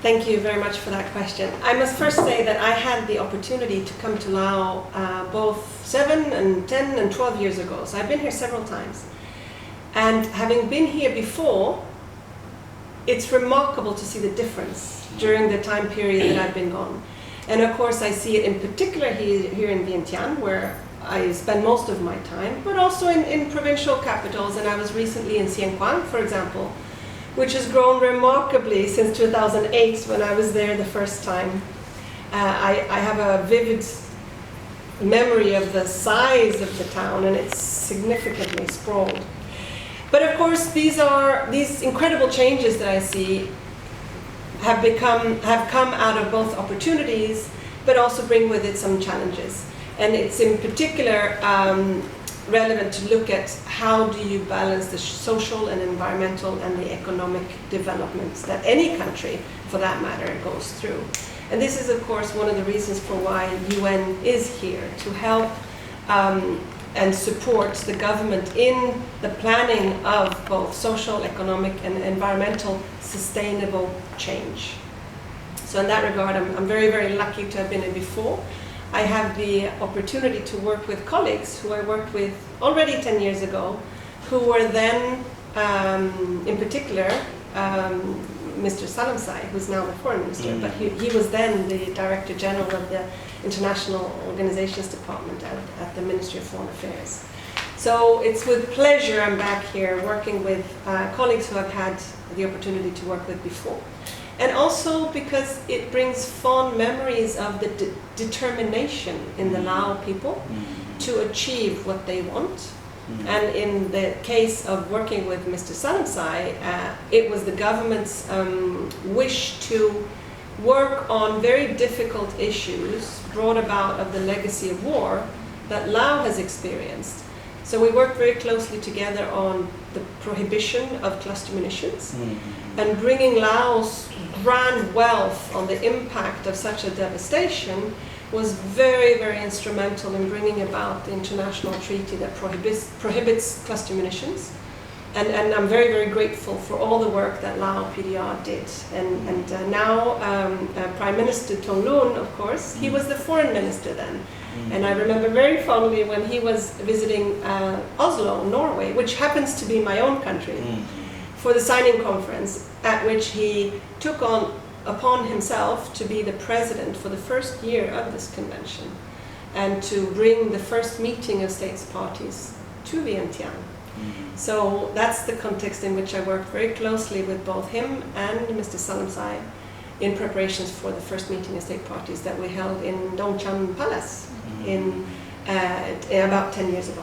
Thank you very much for that question. I must first say that I had the opportunity to come to Laos both 7 and 10 and 12 years ago. So I've been here several times. And having been here before, it's remarkable to see the difference during the time period that I've been gone. And of course I see it in particular here in Vientiane, where I spend most of my time, but also in provincial capitals. And I was recently in Vientiane, for example, which has grown remarkably since 2008 when I was there the first time. I have a vivid memory of the size of the town, and it's significantly sprawled. But of course, these incredible changes that I see have come out of both opportunities, but also bring with it some challenges. And it's in particular relevant to look at how do you balance the social and environmental and the economic developments that any country, for that matter, goes through. And this is, of course, one of the reasons for why UN is here, to help and support the government in the planning of both social, economic, and environmental sustainable change. So in that regard, I'm very, very lucky to have been in before. I have the opportunity to work with colleagues who I worked with already 10 years ago, who were then, in particular, Mr. Salamsai, who's now the foreign minister, but he was then the Director General of the International Organizations Department at the Ministry of Foreign Affairs. So it's with pleasure I'm back here working with colleagues who I've had the opportunity to work with before. And also because it brings fond memories of the determination in the Lao people to achieve what they want. And in the case of working with Mr. Salamsai, it was the government's wish to work on very difficult issues brought about of the legacy of war that Lao has experienced. So we worked very closely together on the prohibition of cluster munitions and bringing Laos grand wealth on the impact of such a devastation was very, very instrumental in bringing about the international treaty that prohibits cluster munitions. And I'm very, very grateful for all the work that Lao PDR did. And now Prime Minister Tonglun, of course, he was the foreign minister then. And I remember very fondly when he was visiting Oslo, Norway, which happens to be my own country, for the signing conference, at which he took upon himself to be the president for the first year of this convention and to bring the first meeting of states parties to Vientiane. So that's the context in which I worked very closely with both him and Mr. Salamsai in preparations for the first meeting of state parties that we held in Dongchan Palace in about 10 years ago.